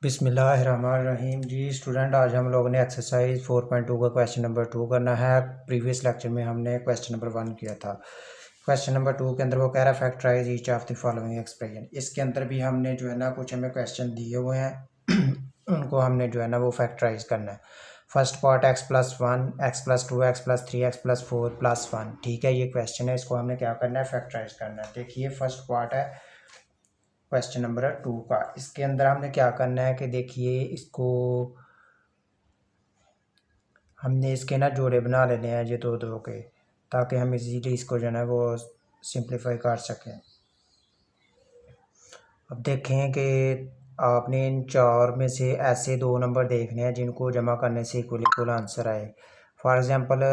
बिस्मिल्लाहिर्रहमानिर्रहीम जी स्टूडेंट, आज हम लोगों ने एक्सरसाइज 4.2 का क्वेश्चन नंबर 2 करना है। प्रीवियस लेक्चर में हमने क्वेश्चन नंबर 1 किया था। क्वेश्चन नंबर 2 के अंदर वो कह रहा है factorize each of the following expression. इसके अंदर भी हमने जो है ना कुछ हमें क्वेश्चन दिए हुए हैं उनको हमने जो है ना वो फैक्टराइज करना है। First part x+1, x+2, x+3, x+4+1। ठीक है, ये क्वेश्चन है, इसको हमने क्या करना है, फैक्टराइज करना है। देखिए फर्स्ट पार्ट है क्वेश्चन नंबर 2 का। इसके अंदर हमने क्या करना है कि देखिए इसको हमने इसके ना जोड़े बना लेने हैं ये दो दो के, ताकि हम इजीली इसको जो है ना वो सिंप्लीफाई कर सकें। अब देखें कि आपने इन चार में से ऐसे दो नंबर देखने हैं जिनको जमा करने से इक्वल इक्वल आंसर आए। फॉर एग्जांपल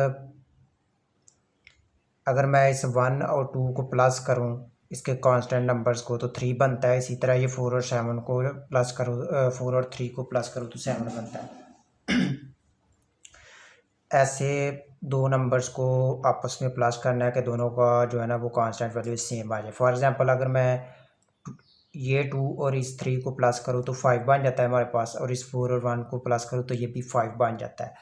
अगर मैं इस 1 और 2 को प्लस करूं इसके कांस्टेंट नंबर्स को तो 3 बनता है। इसी तरह ये 4 और 7 को प्लस करूँ, 4 और 3 को प्लस करूँ तो 7 बनता है। ऐसे दो नंबर्स को आपस में प्लस करना है कि दोनों का जो है ना वो कांस्टेंट वैल्यू सेम आ जाए। फॉर एग्जांपल अगर मैं ये 2 और इस 3 को प्लस करूँ तो 5 बन जाता है हमारे पास, और इस 4 और 1 को प्लस करूँ तो ये भी 5 बन जाता है,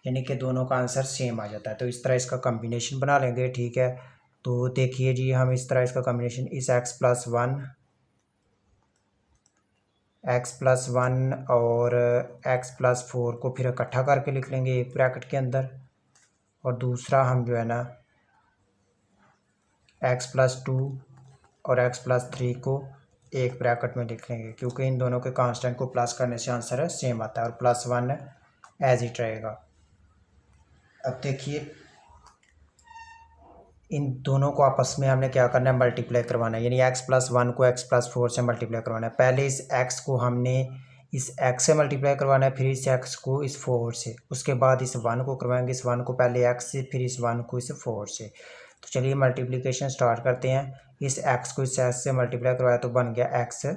यानी कि दोनों का आंसर सेम आ जाता है। तो इस तरह इसका कम्बिनेशन बना लेंगे। ठीक है, तो देखिए जी हम इस तरह इसका कम्बिनेशन इस x+1 और x+4 को फिर इकट्ठा करके लिख लेंगे एक ब्रैकेट के अंदर, और दूसरा हम जो है ना x+2 और x+3 को एक ब्रैकेट में लिख लेंगे, क्योंकि इन दोनों के कांस्टेंट को प्लस करने से आंसर सेम आता है, और +1 एज इट रहेगा। अब देखिए इन दोनों को आपस में हमने क्या करना है, मल्टीप्लाई करवाना है, यानी x+1 को x+4 से मल्टीप्लाई करवाना है। पहले इस x को हमने इस x से मल्टीप्लाई करवाना है, फिर इस x को इस 4 से, उसके बाद इस 1 को करवाएंगे, इस 1 को पहले x से, फिर इस 1 को इस 4 से। तो चलिए मल्टीप्लिकेशन स्टार्ट करते हैं। इस x को इस x से मल्टीप्लाई करवाया तो बन गया x²।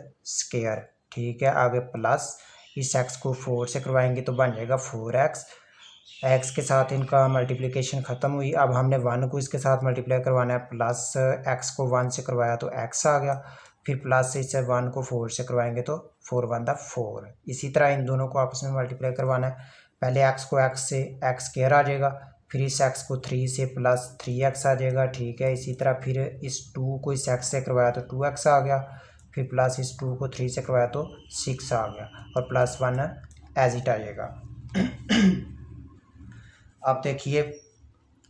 ठीक है, आगे प्लस इस x को 4 से करवाएंगे तो बन जाएगा 4x। x के साथ इनका मल्टीप्लिकेशन ख़त्म हुई। अब हमने 1 को इसके साथ मल्टीप्लाई करवाना है, प्लस x को 1 से करवाया तो x आ गया, फिर प्लस इसे 1 को 4 से करवाएंगे तो 4 1 4। इसी तरह इन दोनों को आपस में मल्टीप्लाई करवाना है। पहले x को x से x² आ जाएगा, फिर इस x को 3 से प्लस 3x आ जाएगा। ठीक है, इसी तरह फिर इस 2 को इस x से करवाया तो 2x आ गया, फिर प्लस इस 2 को 3 से करवाया तो 6 आ गया, और +1 एज इट आ जाएगा। अब देखिए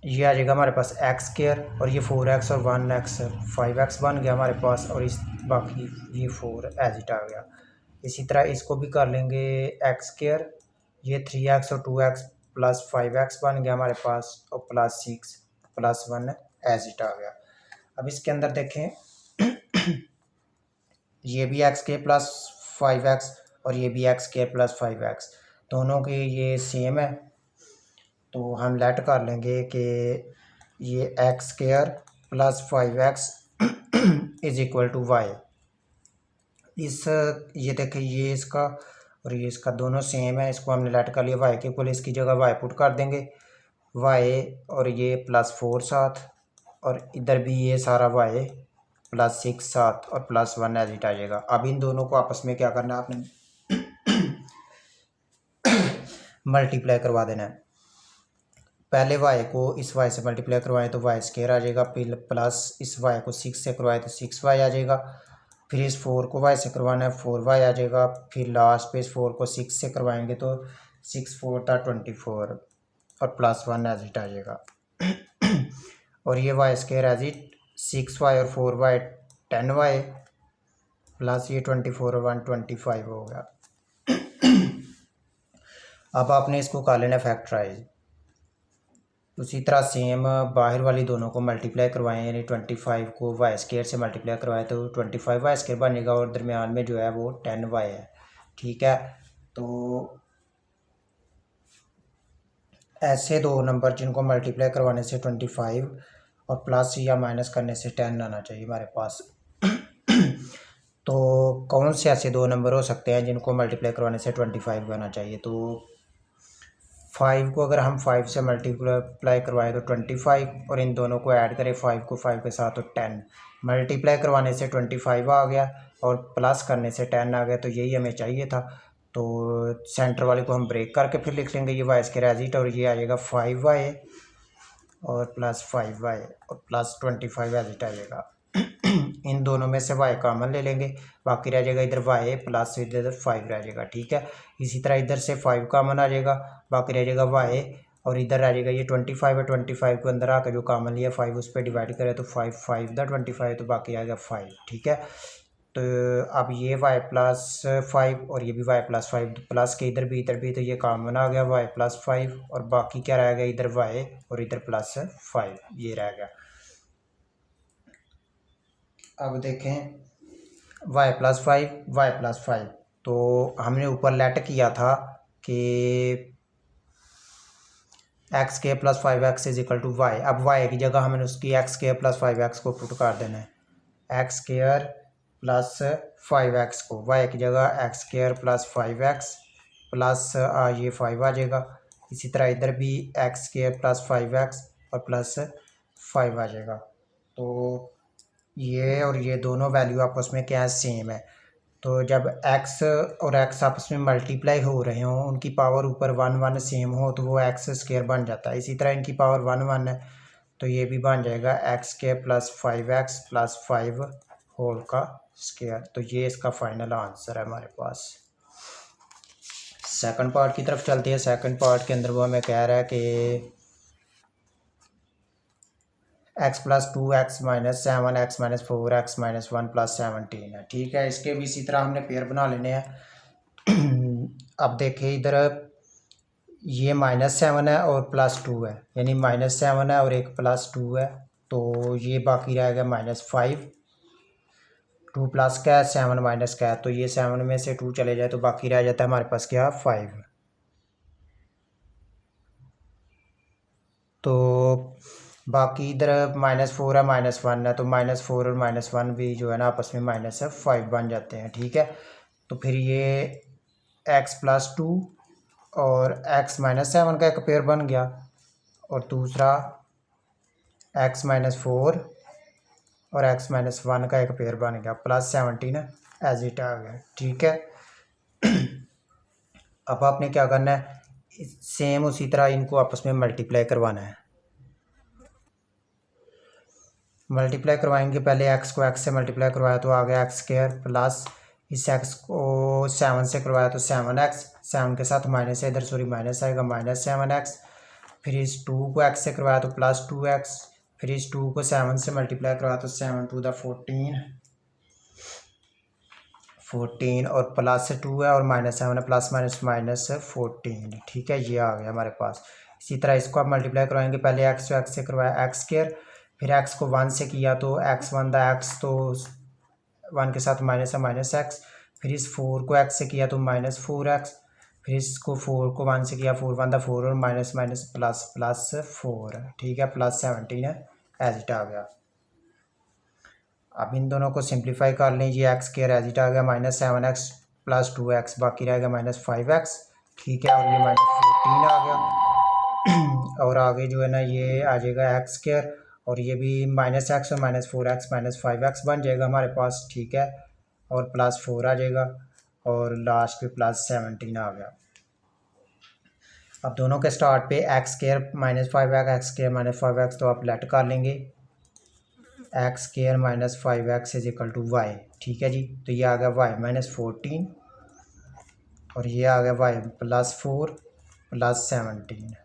ये आ जाएगा हमारे पास x², और ये 4x और 1x 5x बन गया हमारे पास, और इस बाकी ये 4 एज इट आ गया। इसी तरह इसको भी कर लेंगे x², ये 3x और 2x प्लस 5x बन गया हमारे पास, और +6 +1 एज इट आ गया। अब इसके अंदर देखें ये भी x² प्लस 5x और ये भी x² प्लस 5x, दोनों के ये सेम है, तो हम लेट कर लेंगे कि ये x² plus 5x is equal to y। इस ये देखें ये इसका और ये इसका दोनों सेम है, इसको हमने लेट कर लिया y के इक्वल, इसकी जगह y पुट कर देंगे, y और ये +4 साथ, और इधर भी ये सारा y +6 साथ, और +1 एज इट आ जाएगा। अब इन दोनों को आपस में क्या करना है, आपने मल्टीप्लाई करवा देना है। पहले y को इस y से मल्टीप्लाई करवाएं तो y² आ जाएगा, फिर प्लस इस y को 6 से करवाएं तो 6y आ जाएगा, फिर इस 4 को y से करवाना है 4y आ जाएगा, फिर लास्ट पे इस 4 को 6 से करवाएंगे तो 6 4 24, और +1 एज इट आ जाएगा। और ये y² एज इट 6y और 4y 10y, प्लस ये 24 और 1 25 हो गया। अब आपने इसको कर लेना फैक्टराइज। उसी तरह सेम बाहर वाली दोनों को मल्टीप्लाई करवाएं, यानी 25 को y² से मल्टीप्लाई करवाएं तो 25y² बनेगा, और दरमियान में जो है वो 10y है। ठीक है, तो ऐसे दो नंबर जिनको मल्टीप्लाई करवाने से 25 और प्लस या माइनस करने से 10 आना चाहिए हमारे पास। तो कौन से ऐसे दो नंबर हो सकते हैं जिनको मल्टीप्लाई करवाने से 25 आना चाहिए? तो 5 को अगर हम 5 से मल्टीप्लाई करवाएं तो 25, और इन दोनों को ऐड करें 5 को 5 के साथ तो 10। मल्टीप्लाई करवाने से 25 आ गया और प्लस करने से 10 आ गया, तो यही हमें चाहिए था। तो सेंटर वाले को हम ब्रेक करके फिर लिख लेंगे, ये वाई स्क्वायर एज इट, और ये आ जाएगा 5y और प्लस 5y और प्लस 25 एज इट आ जाएगा। इन दोनों में से y कॉमन ले लेंगे, बाकी रह जाएगा इधर y प्लस इधर 5 रह जाएगा। ठीक है, इसी तरह इधर से 5 कॉमन आ जाएगा, बाकी रह जाएगा y और इधर रह जाएगा ये 25 है, 25 को अंदर आकर जो कॉमन लिया 5 उस पर डिवाइड करें तो 5 5 द 25 तो बाकी आएगा 5। ठीक है, तो अब ये y प्लस 5 और ये भी y प्लस 5 प्लस के इधर भी तो ये कॉमन आ गया y प्लस 5 और बाकी क्या रह गया इधर y और इधर प्लस 5 ये रह गया। अब देखें y प्लस 5 तो हमने ऊपर लेट किया था कि एक्स के plus 5x is equal to y. अब y की जगह हमें उसकी एक्स के प्लस 5x को पुट कर देना है, एक्स स्केयर प्लस 5x को y की जगह x square plus 5x plus ये 5 आ जाएगा। इसी तरह इधर भी एक्स स्केयर प्लस 5x और प्लस 5 आ जाएगा। तो ये और ये दोनों वैल्यू आपस में क्या सेम है, तो जब x और x आपस में मल्टीप्लाई हो रहे हों, उनकी पावर ऊपर 1 1 सेम हो तो वो एक्स स्केयर बन जाता है। इसी तरह इनकी पावर 1 1 है तो ये भी बन जाएगा x square plus 5x plus 5 whole का स्केयर। तो ये इसका फाइनल आंसर है हमारे पास। सेकंड पार्ट की तरफ चलते हैं। सेकंड पार्ट के अंदर वो हमें कह रहा है कि x plus 2x minus 7 x minus 4 x minus 1 plus 17 है। ठीक है, इसके भी इसी तरह हमने पेयर बना लेने हैं। अब देखिए इधर ये -7 है और +2 है, यानी -7 है और एक +2 है, तो ये बाकी रहेगा -5। 2 प्लस का है 7 माइनस का है, तो ये 7 में से 2 चले जाए तो बाकी रह जाता है हमारे पास क्या 5। तो बाकी इधर -4 है -1 है, तो -4 और -1 भी जो है ना आपस में -5 बन जाते हैं। ठीक है, तो फिर ये x प्लस 2 और x -7 का एक पेयर बन गया और दूसरा x -4 और x -1 का एक पेयर बन गया, प्लस 17 एज इट आ गया। ठीक है, अब आपने क्या करना है, सेम उसी तरह इनको आपस में मल्टीप्लाई करवाना है। मल्टीप्लाई करवाएंगे, पहले x को x से मल्टीप्लाई करवाया तो आ गया एक्स स्क्वायर प्लस इस x को 7 से करवाया तो 7x, 7 के साथ माइनस है इधर, सॉरी माइनस आएगा -7x। फिर इस 2 को x से करवाया तो +2x, फिर इस 2 को 7 से मल्टीप्लाई करवाया तो 7 टू द 14 और प्लस 2 है और -7 है, प्लस माइनस -14। ठीक है, ये आ गया हमारे पास। इसी तरह इसको आप मल्टीप्लाई करवाएंगे, पहले x को x से करवाया एक्स स्क्वायर, फिर x को 1 से किया तो x1 द x, तो 1 के साथ माइनस है -x, फिर इस 4 को x से किया तो -4x, फिर इसको 4 को 1 से किया 4 1 द 4 और माइनस माइनस प्लस प्लस 4। ठीक है, प्लस 17 है एज इट आ गया। अब इन दोनों को सिंप्लीफाई कर लें, ये एक्स स्क्वायर एज इट आ गया -7x प्लस 2x, बाकी रहेगा -5x। ठीक है, और ये -14 आ गया और आगे जो है ना ये आ जाएगा एक्स स्क्वायर और ये भी -x और -4x -5x बन जाएगा हमारे पास। ठीक है, और +4 आ जाएगा और लास्ट पे +17 आ गया। अब दोनों के स्टार्ट पे x square -5x x square -5x तो आप लेट कर लेंगे, x square -5x is equal to y. ठीक है जी, तो ये आ गया y -14 और ये आ गया y +4 +17।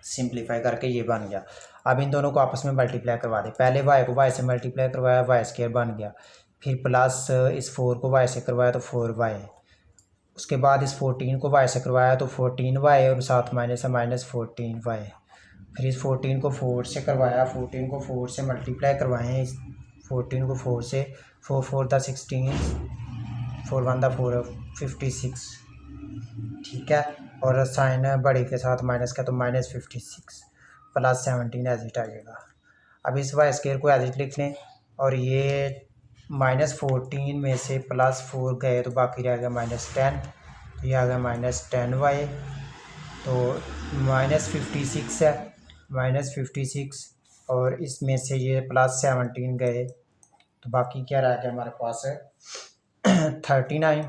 सिंप्लीफाई करके ये बन गया। अब इन दोनों को आपस में मल्टीप्लाई करवा दें, पहले y को y से मल्टीप्लाई करवाया y स्क्वायर बन गया, फिर प्लस इस 4 को y से करवाया तो 4y, उसके बाद इस 14 को y से करवाया तो 14y और साथ माइनस है -14y, फिर इस 14 को 4 से करवाया, 14 को 4 से मल्टीप्लाई करवाएं, इस 14 को 4 से 4 4 द 16 4 1 द 4 56। ठीक है, और साइन बड़ी के साथ माइनस का तो -56 प्लस 17 एज इट आ जाएगा। अब इस वाई स्क्वायर को एज इट लिख लें और ये -14 में से +4 गए तो बाकी रह गया -10, तो ये आ गया -10y, तो -56 है -56 और इसमें से ये +17 गए तो बाकी क्या रह गया हमारे पास 39।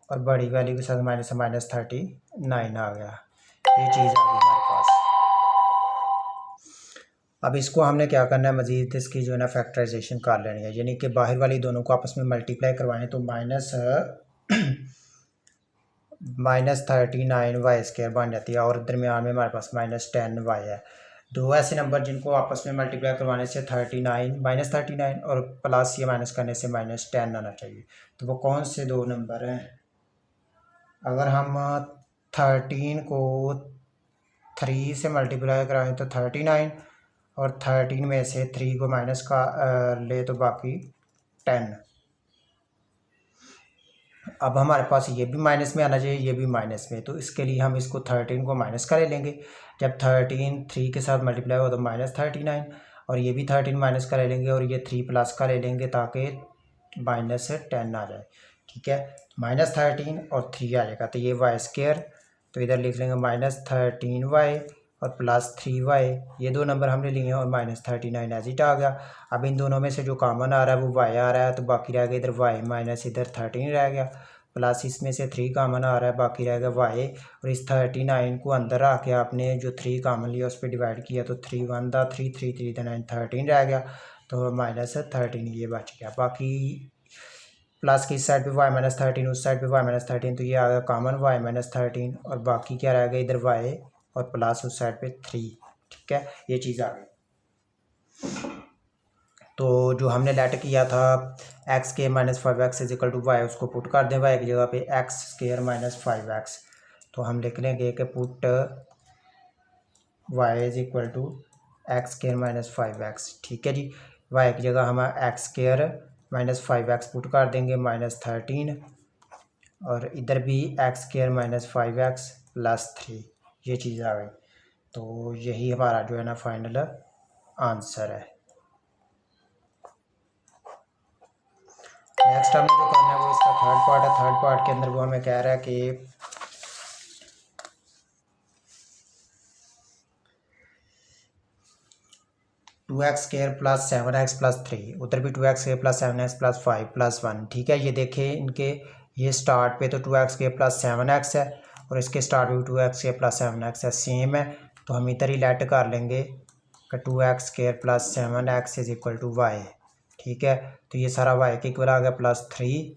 और बड़ी वैल्यू के साथ -39 आ गया। ये चीज़ आ गई हमारे पास। अब इसको हमने क्या करना है, मज़ीद इसकी जो है ना फैक्टराइजेशन कर लेनी है, यानी कि बाहर वाली दोनों को आपस में मल्टीप्लाई करवाएं तो -39y² बन जाती है, और दरमियान में हमारे पास -10y है। दो ऐसे नंबर जिनको आपस में मल्टीप्लाई करवाने से -39 और प्लस या माइनस करने से -10 आना चाहिए। तो वो कौन से दो नंबर हैं? अगर हम 13 को 3 से मल्टीप्लाई कराएं तो 39, और 13 में से 3 को माइनस का ले तो बाकी 10। अब हमारे पास ये भी माइनस में आना चाहिए, ये भी माइनस में, तो इसके लिए हम इसको 13 को माइनस कर लेंगे। जब 13 3 के साथ मल्टीप्लाई हो तो -39, और ये भी 13 माइनस कर लेंगे, और ये 3 प्लस का ले लेंगे ताकि -10 आ जाए। ठीक है, -13 और 3 आ जाएगा, तो ये y², तो इधर लिख लेंगे -13y और +3y। ये दो नंबर हमने लिए हैं, और -39 एज इट आ गया। अब इन दोनों में से जो कॉमन आ रहा है वो y आ रहा है, तो बाकी रह गया इधर y माइनस इधर 13 रह गया, प्लस इसमें से 3 कॉमन आ रहा है, बाकी रह गया y। और इस 39 को अंदर रख के आपने जो 3 कॉमन लिया उस पर डिवाइड किया, तो 3 1 था 3 3 3 9 13 रह गया, तो -13 ये बच गया। बाकी प्लस की इस साइड पे y-13, उस साइड पे y-13, तो ये आ गया कॉमन y-13, और बाकी क्या रह गया इधर y और प्लस उस साइड पे 3। ठीक है, ये चीज़ आ गई। तो जो हमने लेट किया था x² -5x = y, उसको पुट कर दें y की जगह पे x² -5x, तो हम लिख लेंगे कि पुट y = x² -5x। ठीक है जी, y की जगह हम x² -5x पुट कर देंगे -13, और इधर भी x² -5x +3, ये चीज़ आ गई। तो यही हमारा जो है ना फाइनल आंसर है। नेक्स्ट हमें जो करना है वो इसका थर्ड पार्ट है। थर्ड पार्ट के अंदर वो हमें कह रहा है कि 2x² + 7x + 3, उधर भी 2x² + 7x + 5 + 1। ठीक है, ये देखें इनके ये स्टार्ट पे तो 2x² + 7x है, और इसके स्टार्ट पे 2x² + 7x है, सेम है। तो हम इधर ही लेट कर लेंगे कि 2x² + 7x = y। ठीक है, तो ये सारा y के इक्वल आ गया +3,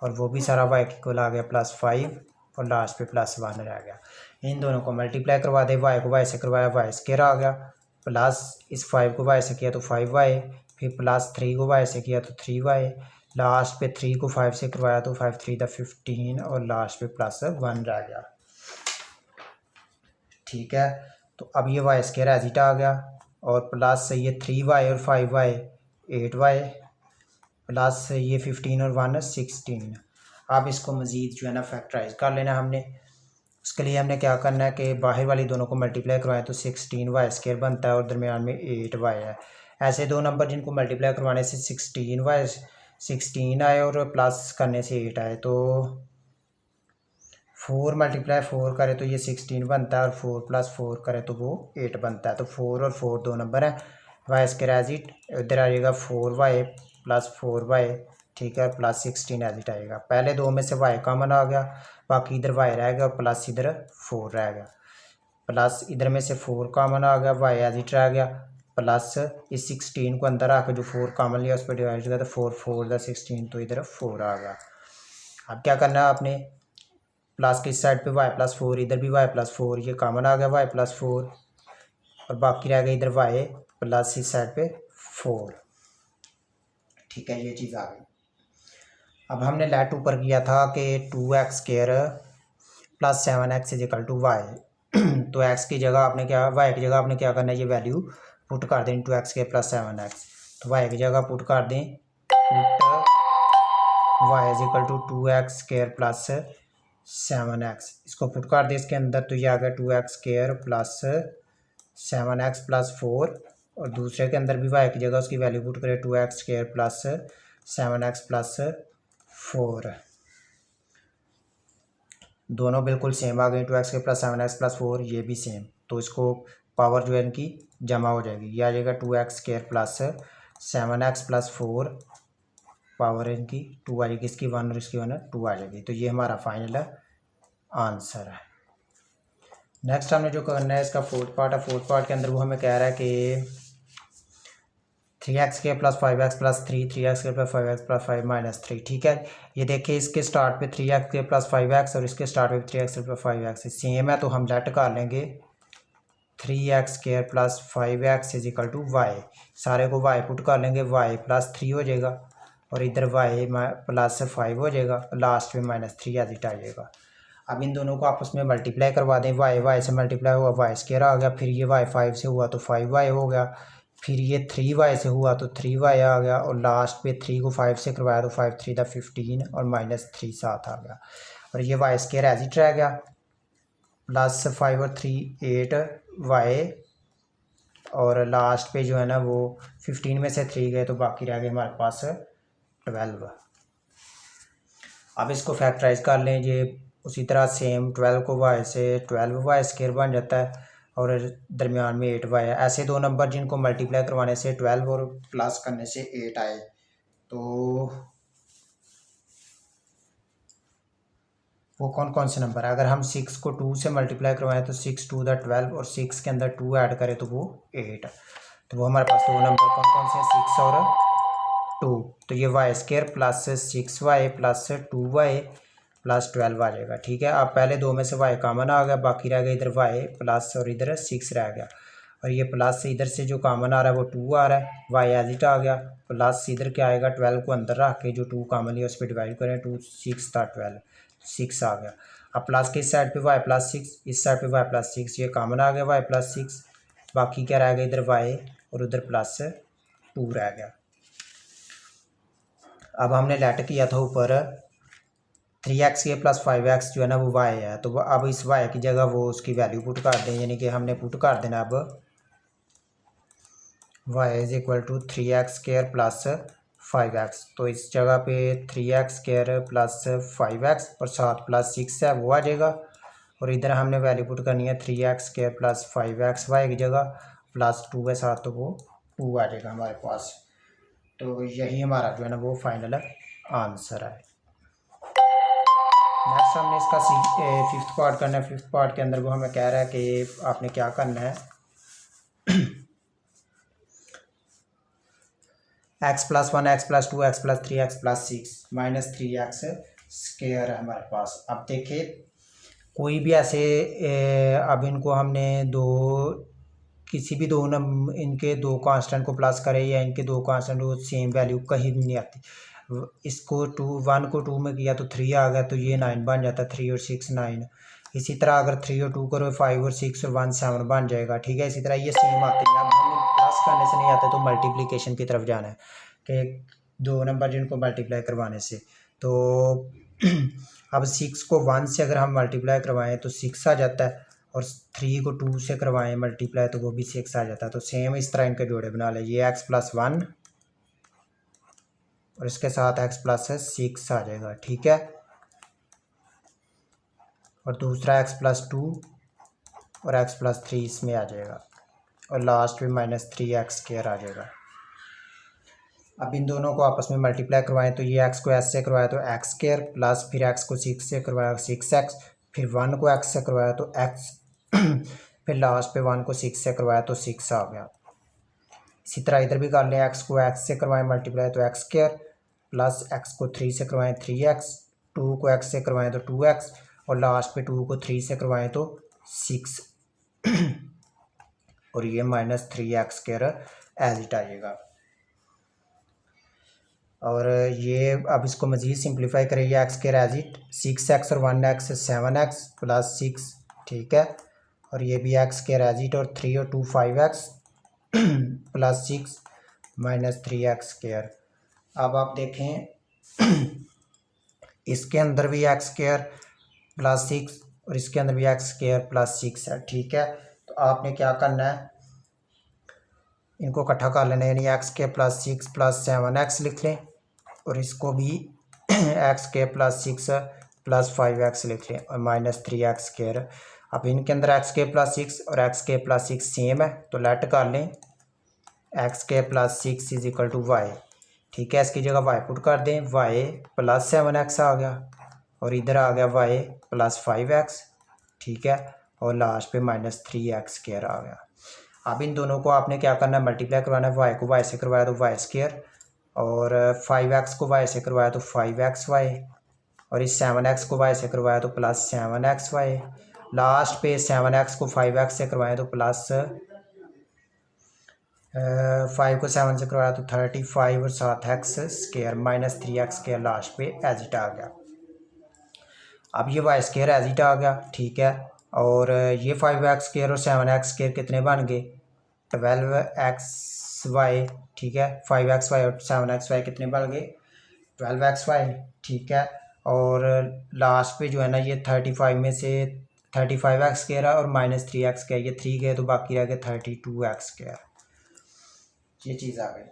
और वो भी सारा y के इक्वल आ गया +5, और लास्ट पे +1 रह गया। इन दोनों को मल्टीप्लाई करवा दे, y को y से करवाया y² आ गया, प्लस इस 5 को y से किया तो 5y, फिर +3 को y से किया तो 3y, लास्ट पे 3 को 5 से करवाया तो 5 3 15, और लास्ट पे +1 रह गया। ठीक है, तो अब ये y² एज इट आ गया, और प्लस ये 3y और 5y 8y, प्लस ये 15 और 1 16। अब इसको मज़ीद जो है ना फैक्टराइज कर लेना हमने। उसके लिए हमने क्या करना है कि बाहर वाली दोनों को मल्टीप्लाई करवाएं तो 16y² बनता है, और दरमियान में 8y है। ऐसे दो नंबर जिनको मल्टीप्लाई करवाने से 16 आए और प्लस करने से 8 आए, तो 4 × 4 करे तो ये 16 बनता है, और 4 + 4 करे तो वो 8 बनता है। तो 4 और 4 दो नंबर हैं, y² एज इट इधर आ जाएगा 4y + 4y। ठीक है, +16 एज इट आएगा। पहले दो में से y कॉमन आ गया, बाकी इधर y रह गया, और प्लस इधर 4 रह गया, प्लस इधर में से 4 कॉमन आ गया, y एज इट रह गया, प्लस इस 16 को अंदर आकर जो 4 कॉमन लिया उस पर डिवाइड किया तो 4 4 16, तो इधर 4 आ गया। अब क्या करना है आपने, प्लस की साइड पे y + 4, इधर भी y + 4, ये कॉमन आ गया y + 4, और बाकी रह गया इधर y प्लस इस साइड पे 4। ठीक है, ये चीज़ आ गई। अब हमने लेट ऊपर किया था कि 2x² + 7x = y। तो x की जगह आपने क्या, y की जगह आपने क्या करना है, ये वैल्यू पुट कर दें 2x² + 7x। तो y की जगह पुट कर दें पुट y = 2x² + 7x। इसको पुट कर दें इसके अंदर, तो ये आ गया 2x² + 7x + 4, और दूसरे के अंदर भी y की जगह उसकी वैल्यू पुट करें 2x² + 7x + 4। दोनों बिल्कुल सेम आ गई, 2x² + 7x + 4, ये भी सेम। तो इसको पावर जो है इनकी जमा हो जाएगी, ये आ जाएगा 2x² + 7x + 4 पावर इनकी 2 आ जाएगी, इसकी 1 और इसकी 1 2 आ जाएगी। तो ये हमारा फाइनल आंसर है। नेक्स्ट हमने जो करना है इसका फोर्थ पार्ट है। फोर्थ पार्ट के अंदर वो हमें कह रहा है कि 3x² + 5x + 3 3x² + 5x + 5 - 3। ठीक है, ये देखिए इसके स्टार्ट पे 3x² + 5x और इसके स्टार्ट पे 3x² + 5x सेम है, तो हम लेट कर लेंगे 3x² + 5x = y। सारे को y पुट कर लेंगे, y + 3 हो जाएगा और इधर y + 5 हो जाएगा, लास्ट में -3 एज इट आ जाएगा। अब इन दोनों को आपस में मल्टीप्लाई करवा दें, y से मल्टीप्लाई हुआ y² आ गया, फिर ये y 5 से हुआ तो 5y हो गया, फिर ये 3y से हुआ तो 3y आ गया और लास्ट पे 3 को 5 से करवाया तो 5 3 15 और -3 साथ आ गया और ये y² एज इट रह गया, +5 और 3 8y और लास्ट पे जो है ना वो 15 में से 3 गए तो बाकी रह गए हमारे पास 12। अब इसको फैक्टराइज कर लें, ये उसी तरह सेम 12 को y से 12y² बन जाता है और दरमियान में 8y है। ऐसे दो नंबर जिनको मल्टीप्लाई करवाने से 12 और प्लस करने से 8 आए, तो वो कौन कौन से नंबर है? अगर हम 6 को 2 से मल्टीप्लाई करवाएं तो 6 2 12 और 6 के अंदर 2 ऐड करें तो वो 8। तो वो हमारे पास दो नंबर कौन कौन से हैं? 6 और 2। तो ये y² + 6y + 2y + 12 आ जाएगा। ठीक है, अब पहले दो में से y कॉमन आ गया, बाकी रह गया इधर y प्लस और इधर 6 रह गया और ये प्लस इधर से जो कॉमन आ रहा है वो 2 आ रहा है, y एज इट आ गया, प्लस इधर क्या आएगा 12 को अंदर रख के जो 2 कॉमन लिया उस पर डिवाइड करें, 2 6 था 12 6 आ गया। अब प्लस के इस साइड पे y + 6, इस साइड पे y + 6, ये कॉमन आ गया y + 6, बाकी क्या रह गया इधर y और उधर +2 रह गया। अब हमने लेट किया था ऊपर 3x² + 5x जो है ना वो y है, तो अब इस y की जगह वो उसकी वैल्यू पुट कर दें, यानी कि हमने पुट कर देना अब y = 3x² + 5x। तो इस जगह पे 3x² + 5x और 7 + 6 है वो आ जाएगा और इधर हमने वैल्यू पुट करनी है 3x² + 5x y की जगह +2 है साथ, तो वो 2 आ जाएगा हमारे पास। तो यही हमारा जो है ना वो फाइनल आंसर है। नेक्स्ट हमने इसका फिफ्थ पार्ट करना है। फिफ्थ पार्ट के अंदर वो हमें कह रहा है कि आपने क्या करना है, x + 1 x + 2 x + 3 x + 6 - 3x² है हमारे पास। अब देखिए कोई भी ऐसे अब इनको हमने किसी भी इनके दो कांस्टेंट को प्लस करें या इनके दो कांस्टेंट को सेम वैल्यू कहीं भी नहीं आती। इसको 1 को 2 में किया तो 3 आ गया, तो ये 9 बन जाता है, 3 और 6 9। इसी तरह अगर 3 और 2 करो 5 और 6 और 1 7 बन जाएगा। ठीक है, इसी तरह ये सेम आते हैं। अब हमें प्लस करने से नहीं आता तो मल्टीप्लिकेशन की तरफ जाना है कि दो नंबर जिनको मल्टीप्लाई करवाने से, तो अब 6 को 1 से अगर हम मल्टीप्लाई करवाएं तो 6 आ जाता है और 3 को 2 से करवाएं मल्टीप्लाई तो वो भी 6 आ जाता है। तो सेम इस तरह इनके जोड़े बना लें, ये x + 1 और इसके साथ x + 6 आ जाएगा। ठीक है, और दूसरा x + 2 और x + 3 इसमें आ जाएगा और लास्ट में -3x² आ जाएगा। अब इन दोनों को आपस में मल्टीप्लाई करवाएं तो ये x को s से करवाया तो x² प्लस फिर x को 6 से करवाया 6x, फिर 1 को x से करवाया तो x फिर लास्ट पे 1 को 6 से करवाया तो 6 आ गया। इसी तरह इधर भी कर लें, x को x से करवाएं मल्टीप्लाई तो x² प्लस x को 3 से करवाएं 3x, 2 को x से करवाएं तो 2x और लास्ट पे 2 को 3 से करवाएं तो 6 और ये -3x² एज इट आएगा। और ये अब इसको मज़ीद सिंप्लीफाई करें, ये x² एज इट 6x और 1x 7x + 6। ठीक है, और ये भी x² एज इट और 3 और 2 5x + 6 -3x²। अब आप देखें इसके अंदर भी x² + 6 और इसके अंदर भी x² + 6 है। ठीक है, तो आपने क्या करना है, इनको इकट्ठा कर लेना है, यानी x² + 6 + 7x लिख लें और इसको भी x² + 6 + 5x लिख लें और -3x²। अब इनके अंदर x² + 6 और x² + 6 सेम है तो लेट कर लें x² + 6 = y। ठीक है। इसकी जगह y पुट कर दें, y प्लस 7x आ गया और इधर आ गया y प्लस 5x, ठीक है, और लास्ट पे माइनस 3x² आ गया। अब इन दोनों को आपने क्या करना है, मल्टीप्लाई करवाना है। y को y से करवाया तो y² और 5x को y से करवाया तो 5xy और इस 7x को y से करवाया तो प्लस 7xy। लास्ट पे 7x को 5x से करवाया तो प्लस 5 को 7 से करवाया तो 35 और 7x² माइनस 3x² लास्ट पे एज इट आ गया। अब ये y² एज इट आ गया, ठीक है, और ये 5x² और 7x² कितने बन गए, 12xy, ठीक है। 5xy और 7xy कितने बन गए, 12xy, ठीक है। और लास्ट पे जो है ना ये 35 में से 35x² और माइनस 3x², ये 3 गए तो बाकी रह गए 32x²। ये चीज़ आ गई।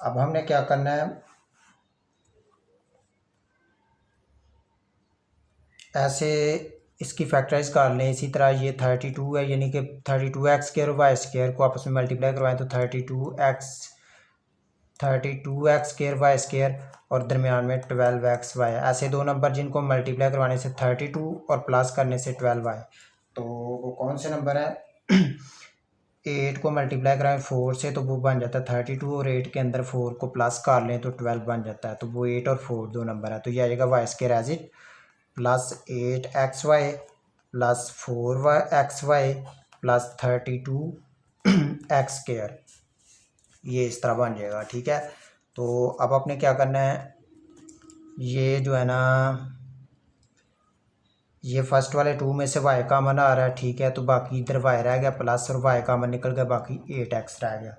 अब हमने क्या करना है, ऐसे इसकी फैक्टराइज कर लें। इसी तरह ये 32 है, यानी कि 32x² और y² को आपस में मल्टीप्लाई करवाएं तो 32x² y² और दरमियान में 12xy है। ऐसे दो नंबर जिनको मल्टीप्लाई करवाने से 32 और प्लस करने से 12y, तो वो कौन से नंबर है 8 को मल्टीप्लाई कराएं 4 से तो वो बन जाता है 32 और 8 के अंदर 4 को प्लस कर लें तो 12 बन जाता है। तो वो 8 और 4 दो नंबर है, तो ये आ जाएगा y² as it plus 8xy plus 4xy plus 32x², ये इस तरह बन जाएगा, ठीक है। तो अब आपने क्या करना है, ये जो है ना ये फर्स्ट वाले 2 में से y कॉमन आ रहा है, ठीक है, तो बाकी इधर y रह गया प्लस और y कॉमन निकल गया, बाकी 8x रह गया,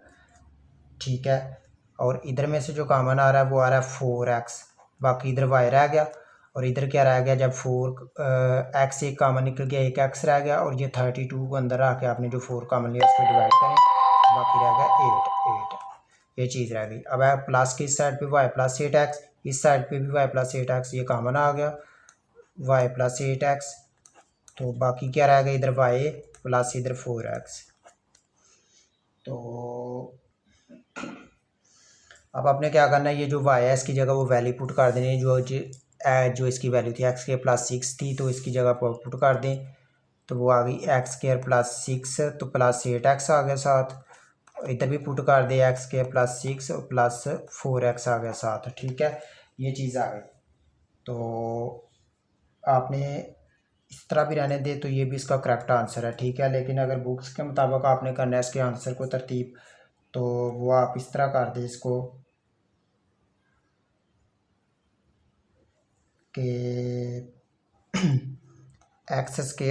ठीक है। और इधर में से जो कॉमन आ रहा है वो आ रहा है 4x, बाकी इधर y रह गया और इधर क्या रह गया, जब 4x एक कॉमन निकल गया 1x रह गया और ये 32 को अंदर आके आपने जो 4 कॉमन लिया उसको डिवाइड करें, बाकी रह गया 8, ये चीज़ रह गई। अब प्लस की इस साइड पे y प्लस 8x, इस साइड पे भी y प्लस 8x, ये कॉमन आ गया y प्लस 8x, तो बाकी क्या रह गया इधर y प्लस इधर 4x। तो अब आपने क्या करना है, ये जो y है इसकी जगह वो वैल्यू पुट कर देनी है, जो इसकी वैल्यू थी x² प्लस 6 थी, तो इसकी जगह पर पुट कर दें तो वो आ गई x² प्लस 6, तो प्लस 8x आ गया साथ, इधर भी पुट कर दे x² प्लस 6 और प्लस 4x आ गया साथ, ठीक है, ये चीज़ आ गई। तो आपने इस तरह भी रहने दे तो ये भी इसका करेक्ट आंसर है, ठीक है। लेकिन अगर बुक्स के मुताबिक आपने करना है इसके आंसर को तरतीब, तो वो आप इस तरह कर दे इसको कि x²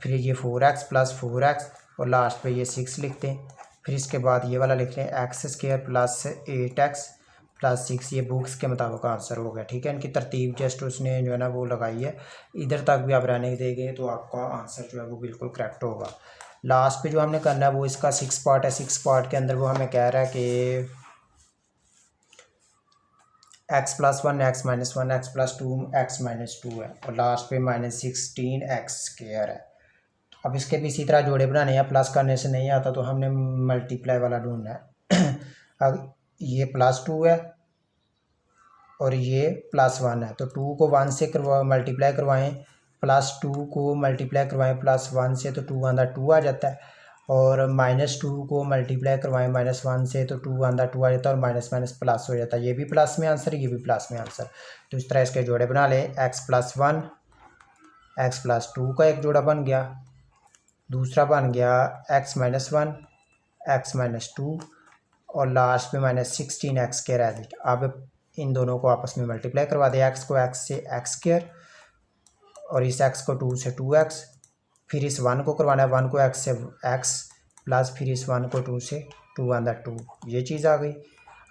फिर ये 4x प्लस 4x और लास्ट पे ये 6 लिखते हैं, फिर इसके बाद ये वाला लिख लें x² प्लस 8x प्लस 6, ये बुक्स के मुताबिक आंसर हो गया, ठीक है। इनकी तरतीब जस्ट उसने जो है ना वो लगाई है, इधर तक भी आप रहने देंगे तो आपका आंसर जो है वो बिल्कुल करेक्ट होगा। लास्ट पे जो हमने करना है वो इसका 6 पार्ट है, 6 पार्ट के अंदर वो हमें कह रहा है कि x plus 1 x minus 1 x plus 2 x minus 2 है और लास्ट पे माइनस 16x² है। अब इसके भी इसी तरह जोड़े बनाने हैं, प्लस करने से नहीं आता तो हमने मल्टीप्लाई वाला ढूंढना है अब ये प्लस 2 है और ये प्लस 1 है, तो 2 को 1 से मल्टीप्लाई करवाएं, प्लस 2 को मल्टीप्लाई करवाएं प्लस 1 से तो 2 अंदर 2 आ जाता है, और माइनस 2 को मल्टीप्लाई करवाएं माइनस 1 से तो 2 अंदर 2 आ जाता है और माइनस माइनस प्लस हो जाता है, ये भी प्लस में आंसर, ये भी प्लस में आंसर। तो इस तरह इसके जोड़े बना लें, x प्लस 1 x प्लस 2 का एक जोड़ा बन गया, दूसरा बन गया x माइनस 1 x माइनस 2 और लास्ट में माइनस 16x² एज इट। अब इन दोनों को आपस में मल्टीप्लाई करवा दें, x को x से x² और इस x को 2 से 2x, फिर इस 1 को करवाना है 1 को x से x प्लस फिर इस 1 को 2 से 2 अंदर 2, ये चीज़ आ गई।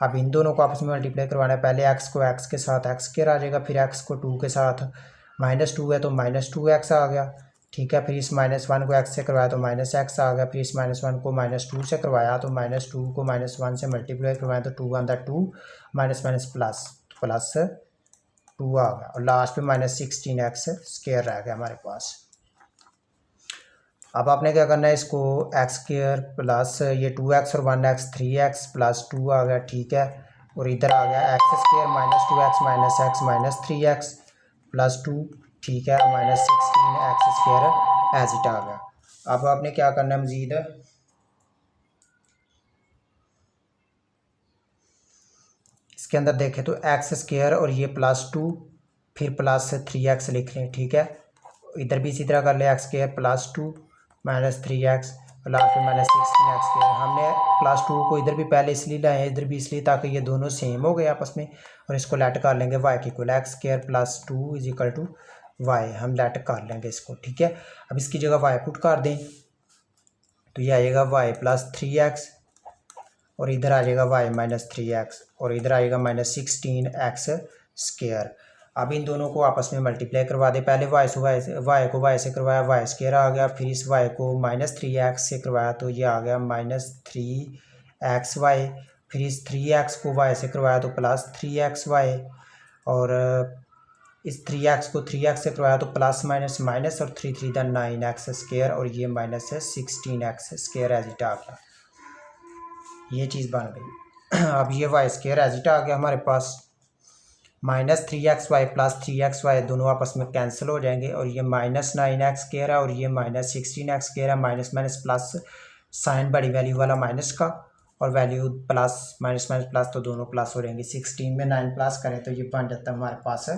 अब इन दोनों को आपस में मल्टीप्लाई करवाना है, पहले x को x के साथ x² आ जाएगा, फिर x को 2 के साथ माइनस 2 है तो माइनस 2x आ गया, ठीक है। फिर इस माइनस 1 को x से करवाया तो माइनस x आ गया, फिर इस माइनस 1 को माइनस 2 से करवाया तो माइनस 2 को माइनस 1 से मल्टीप्लाई करवाया तो 2 अंदर 2 माइनस माइनस प्लस प्लस 2 आ गया और लास्ट में माइनस 16x² रह गया हमारे पास। अब आपने क्या करना है, इसको एक्स स्क्वायर प्लस ये 2x और 1x 3x प्लस 2 आ गया, ठीक है। और इधर आ गया x square minus 2x minus x minus 3x plus 2, ठीक है, minus 16 x square as it आ गया। अब आपने क्या करना है मज़ीद, इसके अंदर देखें तो एक्स स्क्वायर और ये प्लस 2 फिर प्लस 3x लिख लें, ठीक है। इधर भी इसी तरह कर ले, x square plus 2 minus 3x last में माइनस 16 एक्स स्क्वायर। हमने प्लस 2 को इधर भी पहले इसलिए लाए हैं, इधर भी इसलिए ताकि ये दोनों सेम हो गए आपस में। और इसको लेट कर लेंगे y की equal x square plus 2 is equal to y, हम लेट कर लेंगे इसको, ठीक है। अब इसकी जगह y पुट कर दें तो ये आएगा y प्लस 3x और इधर आ जाएगा y माइनस 3x और इधर आएगा माइनस 16 एक्स स्क्वायर। अब इन दोनों को आपस में मल्टीप्लाई करवा दे। पहले y को y से करवाया, y स्क्वायर आ गया, फिर इस y को माइनस 3x से करवाया तो ये आ गया माइनस 3xy, फिर इस 3x को y से करवाया तो प्लस 3xy, और इस 3x को 3x से करवाया तो प्लस माइनस माइनस और 3 3 9 एक्स स्क्वायर और ये minus 16 x square as it आ गया, ये चीज़ बन गई। अब ये y स्क्वायर एज इट आ गया हमारे पास, माइनस 3xy प्लस 3xy दोनों आपस में कैंसिल हो जाएंगे और ये माइनस 9x स्क्वायर है और ये माइनस 16x स्क्वायर है। माइनस माइनस प्लस, साइन बड़ी वैल्यू वाला माइनस का और value plus, minus minus plus तो दोनों प्लस हो जाएंगे। 16 में 9 प्लस करें तो ये बन जाता है हमारे पास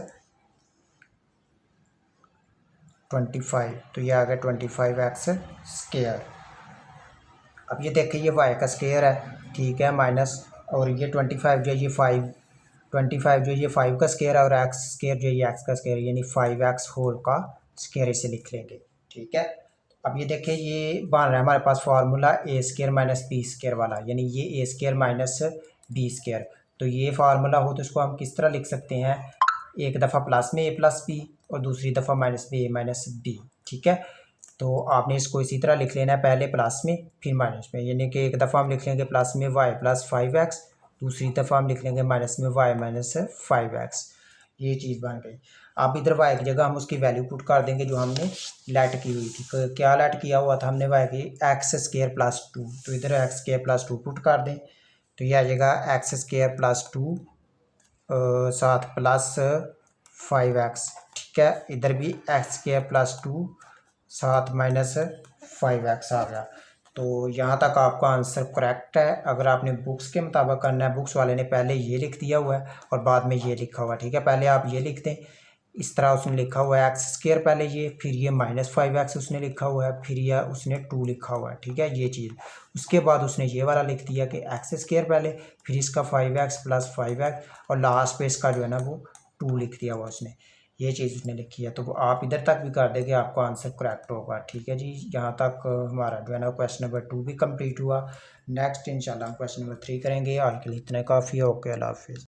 25, तो ये आ गया 25x स्क्वायर। अब ये देखें ये y का स्क्वायर है, ठीक है, माइनस और ये 25 जो ये 25 जो ये 5 का स्क्वायर है और x स्क्वायर जो ये x का स्क्वायर यानी 5x होल का स्क्वायर इसे लिख लेंगे, ठीक है। अब ये देखें ये बन रहा है हमारे पास फार्मूला ए स्क्वायर माइनस बी स्क्वायर वाला, यानी ये ए स्क्वायर माइनस बी स्क्वायर। तो ये फार्मूला हो तो इसको हम किस तरह लिख सकते हैं, एक दफ़ा प्लस में ए प्लस बी और दूसरी दफ़ा माइनस में ए माइनस बी, ठीक है। तो आपने इसको इसी तरह लिख लेना है, पहले प्लस में फिर माइनस में, यानी कि एक दफ़ा हम लिख लेंगे प्लस में y प्लस 5x, दूसरी दफ़ा हम लिख लेंगे माइनस में y माइनस 5x, ये चीज़ बन गई। अब इधर y की जगह हम उसकी वैल्यू पुट कर देंगे जो हमने लेट की हुई थी। क्या लेट किया हुआ था हमने y की, एक्स स्क्वायर प्लस 2, तो इधर एक्स स्क्वायर प्लस 2 पुट कर दें तो ये आ जाएगा एक्स स्क्वायर प्लस 2 साथ प्लस 5x, ठीक है। इधर भी एक्स स्क्वायर प्लस 2 साथ माइनस 5x आ गया। तो यहाँ तक आपका आंसर करेक्ट है। अगर आपने बुक्स के मुताबिक करना है, बुक्स वाले ने पहले ये लिख दिया हुआ है और बाद में ये लिखा हुआ है, ठीक है। पहले आप ये लिख दें, इस तरह उसने लिखा हुआ है एक्स स्क्वायर पहले ये, फिर ये माइनस 5x उसने लिखा हुआ है, फिर यह उसने 2 लिखा हुआ है, ठीक है, ये चीज़। उसके बाद उसने ये वाला लिख दिया कि एक्स स्क्वायर पहले, फिर इसका 5x प्लस 5x और लास्ट पे इसका जो है ना वो 2 लिख दिया हुआ उसने, ये चीज़ उसने लिखी है। तो आप इधर तक भी कर देंगे आपका आंसर करेक्ट होगा, ठीक है जी। यहाँ तक हमारा जो है ना क्वेश्चन नंबर 2 भी कंप्लीट हुआ। नेक्स्ट इंशाल्लाह हम क्वेश्चन नंबर 3 करेंगे। आज के लिए इतना काफ़ी है। ओके, अल्लाह हाफिज़।